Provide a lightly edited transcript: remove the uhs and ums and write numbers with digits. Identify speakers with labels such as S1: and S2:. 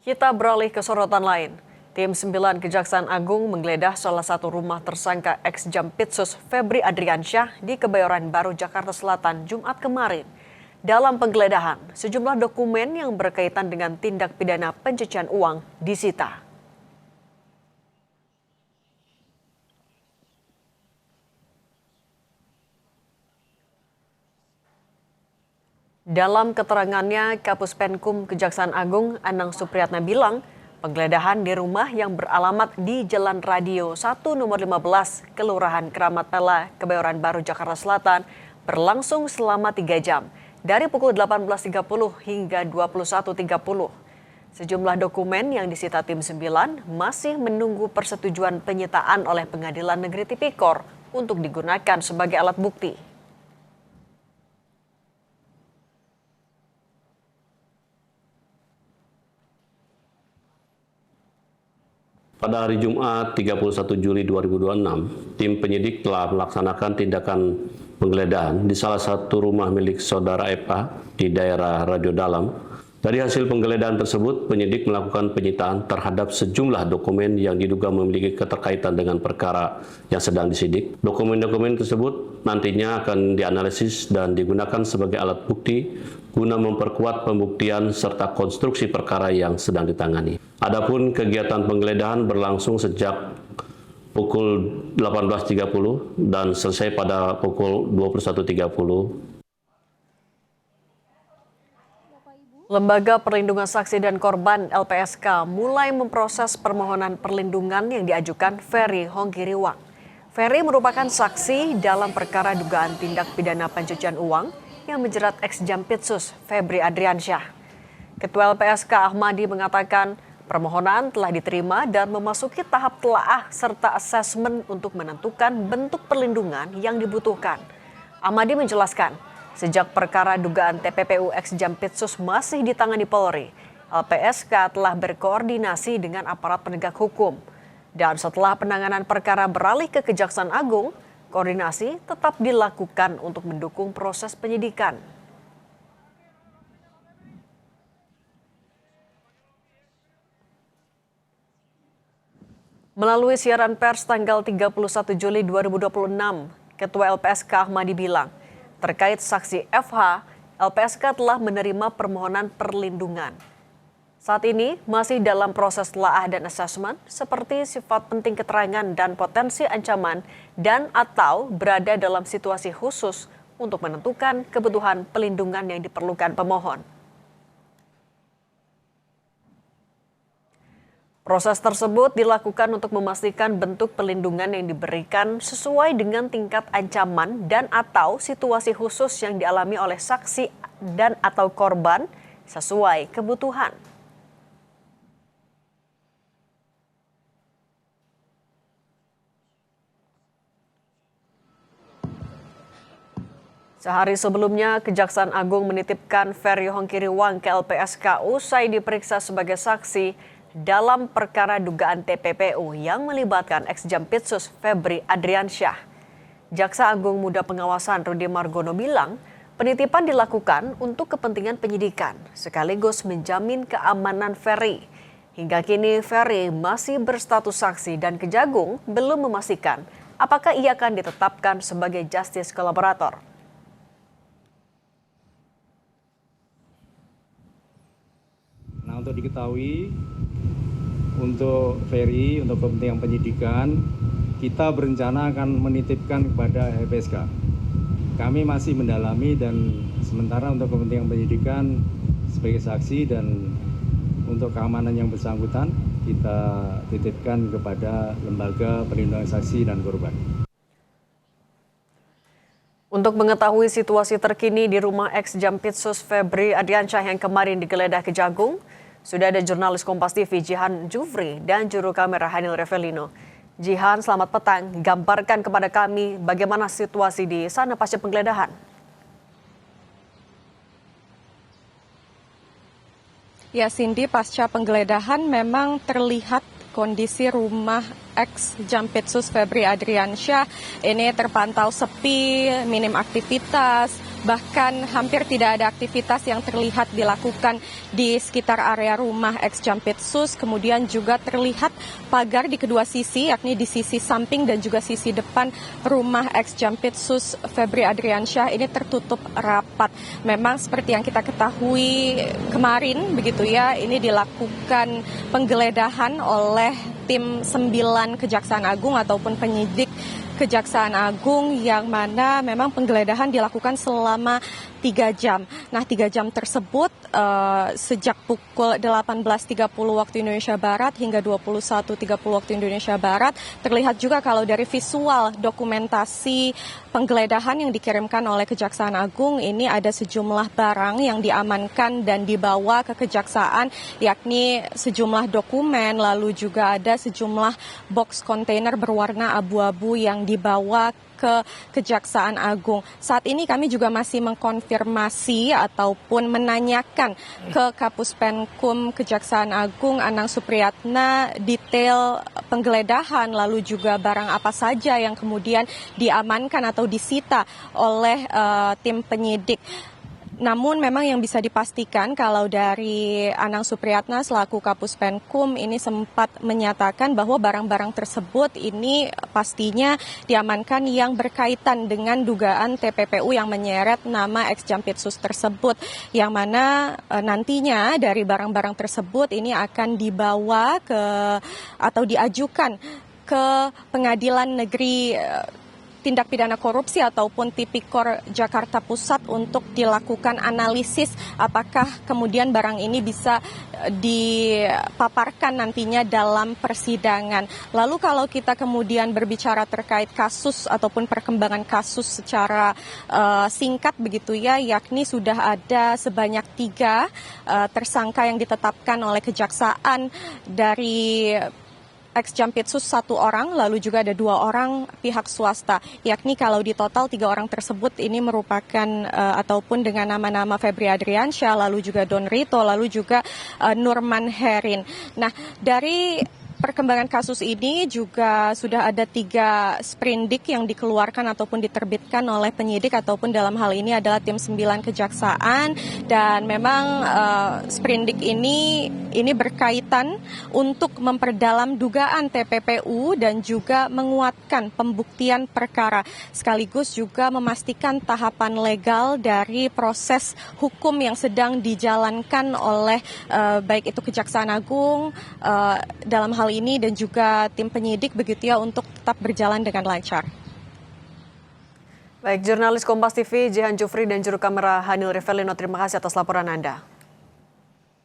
S1: Kita beralih ke sorotan lain. Tim 9 Kejaksaan Agung menggeledah salah satu rumah tersangka ex-Jampitsus Febri Adriansyah di Kebayoran Baru, Jakarta Selatan, Jumat kemarin. Dalam penggeledahan, sejumlah dokumen yang berkaitan dengan tindak pidana pencucian uang disita. Dalam keterangannya, Kapus Penkum Kejaksaan Agung Anang Supriyatna bilang, penggeledahan di rumah yang beralamat di Jalan Radio 1 nomor 15, Kelurahan Keramat Pela, Kebayoran Baru, Jakarta Selatan, berlangsung selama 3 jam, dari pukul 18.30 hingga 21.30. Sejumlah dokumen yang disita tim 9 masih menunggu persetujuan penyitaan oleh Pengadilan Negeri Tipikor untuk digunakan sebagai alat bukti.
S2: Pada hari Jumat 31 Juli 2026, tim penyidik telah melaksanakan tindakan penggeledahan di salah satu rumah milik saudara Epa di daerah Radio Dalam. Dari hasil penggeledahan tersebut, penyidik melakukan penyitaan terhadap sejumlah dokumen yang diduga memiliki keterkaitan dengan perkara yang sedang disidik. Dokumen-dokumen tersebut nantinya akan dianalisis dan digunakan sebagai alat bukti guna memperkuat pembuktian serta konstruksi perkara yang sedang ditangani. Adapun kegiatan penggeledahan berlangsung sejak pukul 18.30 dan selesai pada pukul 21.30.
S1: Lembaga Perlindungan Saksi dan Korban LPSK mulai memproses permohonan perlindungan yang diajukan Ferry Hongkiriwang. Ferry merupakan saksi dalam perkara dugaan tindak pidana pencucian uang yang menjerat ex-Jampitsus Febri Adriansyah. Ketua LPSK Ahmadi mengatakan permohonan telah diterima dan memasuki tahap telaah serta asesmen untuk menentukan bentuk perlindungan yang dibutuhkan. Ahmadi menjelaskan, sejak perkara dugaan TPPU ex-Jampitsus masih ditangani Polri, LPSK telah berkoordinasi dengan aparat penegak hukum. Dan setelah penanganan perkara beralih ke Kejaksaan Agung, koordinasi tetap dilakukan untuk mendukung proses penyidikan. Melalui siaran pers tanggal 31 Juli 2026, Ketua LPSK Ahmadi bilang, terkait saksi FH, LPSK telah menerima permohonan perlindungan. Saat ini masih dalam proses telaah dan asesmen seperti sifat penting keterangan dan potensi ancaman dan atau berada dalam situasi khusus untuk menentukan kebutuhan pelindungan yang diperlukan pemohon. Proses tersebut dilakukan untuk memastikan bentuk perlindungan yang diberikan sesuai dengan tingkat ancaman dan atau situasi khusus yang dialami oleh saksi dan atau korban sesuai kebutuhan. Sehari sebelumnya, Kejaksaan Agung menitipkan Ferry Hongkiriwang ke LPSK usai diperiksa sebagai saksi dalam perkara dugaan TPPU yang melibatkan ex-Jampitsus Febri Adriansyah. Jaksa Agung Muda Pengawasan Rudy Margono bilang, penitipan dilakukan untuk kepentingan penyidikan, sekaligus menjamin keamanan Ferry. Hingga kini Ferry masih berstatus saksi dan Kejagung belum memastikan apakah ia akan ditetapkan sebagai justice kolaborator.
S3: Nah, untuk diketahui, untuk Ferry, untuk kepentingan penyidikan, kita berencana akan menitipkan kepada LPSK. Kami masih mendalami dan sementara untuk kepentingan penyidikan sebagai saksi dan untuk keamanan yang bersangkutan, kita titipkan kepada Lembaga Perlindungan Saksi dan Korban.
S1: Untuk mengetahui situasi terkini di rumah ex-Jampitsus Febri Adriansyah yang kemarin digeledah Kejagung, sudah ada jurnalis Kompas TV Jihan Jufri dan juru kamera Hanil Revelino. Jihan, selamat petang. Gambarkan kepada kami bagaimana situasi di sana pasca penggeledahan.
S4: Ya Cindy, pasca penggeledahan memang terlihat kondisi rumah ex-Jampitsus Febri Adriansyah ini terpantau sepi, minim aktivitas, bahkan hampir tidak ada aktivitas yang terlihat dilakukan di sekitar area rumah ex Jampitsus. Kemudian juga terlihat pagar di kedua sisi, yakni di sisi samping dan juga sisi depan rumah ex Jampitsus Febri Adriansyah ini tertutup rapat. Memang seperti yang kita ketahui kemarin begitu ya, ini dilakukan penggeledahan oleh tim 9 Kejaksaan Agung ataupun penyidik Kejaksaan Agung, yang mana memang penggeledahan dilakukan selama 3 jam. Nah, 3 jam tersebut sejak pukul 18.30 waktu Indonesia Barat hingga 21.30 waktu Indonesia Barat, terlihat juga kalau dari visual dokumentasi penggeledahan yang dikirimkan oleh Kejaksaan Agung ini ada sejumlah barang yang diamankan dan dibawa ke Kejaksaan, yakni sejumlah dokumen, lalu juga ada sejumlah box kontainer berwarna abu-abu yang dibawa ke Kejaksaan Agung. Saat ini kami juga masih mengkonfirmasi ataupun menanyakan ke Kapus Penkum Kejaksaan Agung Anang Supriyatna detail penggeledahan, lalu juga barang apa saja yang kemudian diamankan atau disita oleh tim penyidik. Namun memang yang bisa dipastikan kalau dari Anang Supriyatna selaku Kapus Penkum ini sempat menyatakan bahwa barang-barang tersebut ini pastinya diamankan yang berkaitan dengan dugaan TPPU yang menyeret nama ex Jampitsus tersebut, yang mana nantinya dari barang-barang tersebut ini akan dibawa ke atau diajukan ke Pengadilan Negeri Tindak Pidana Korupsi ataupun Tipikor Jakarta Pusat untuk dilakukan analisis apakah kemudian barang ini bisa dipaparkan nantinya dalam persidangan. Lalu kalau kita kemudian berbicara terkait kasus ataupun perkembangan kasus secara singkat begitu ya, yakni sudah ada sebanyak 3 tersangka yang ditetapkan oleh Kejaksaan. Dari ex Jampitsus 1 orang, lalu juga ada 2 orang pihak swasta, yakni kalau di total 3 orang tersebut ini merupakan ataupun dengan nama-nama Febri Adriansyah, lalu juga Don Rito, lalu juga Nurman Herin. Nah, dari perkembangan kasus ini juga sudah ada 3 sprindik yang dikeluarkan ataupun diterbitkan oleh penyidik ataupun dalam hal ini adalah tim 9 Kejaksaan, dan memang sprindik ini berkaitan untuk memperdalam dugaan TPPU dan juga menguatkan pembuktian perkara sekaligus juga memastikan tahapan legal dari proses hukum yang sedang dijalankan oleh baik itu Kejaksaan Agung dalam hal ini dan juga tim penyidik begitu ya, untuk tetap berjalan dengan lancar.
S1: Baik, jurnalis Kompas TV Jihan Jufri dan juru kamera Hanil Rivelino, terima kasih atas laporan Anda.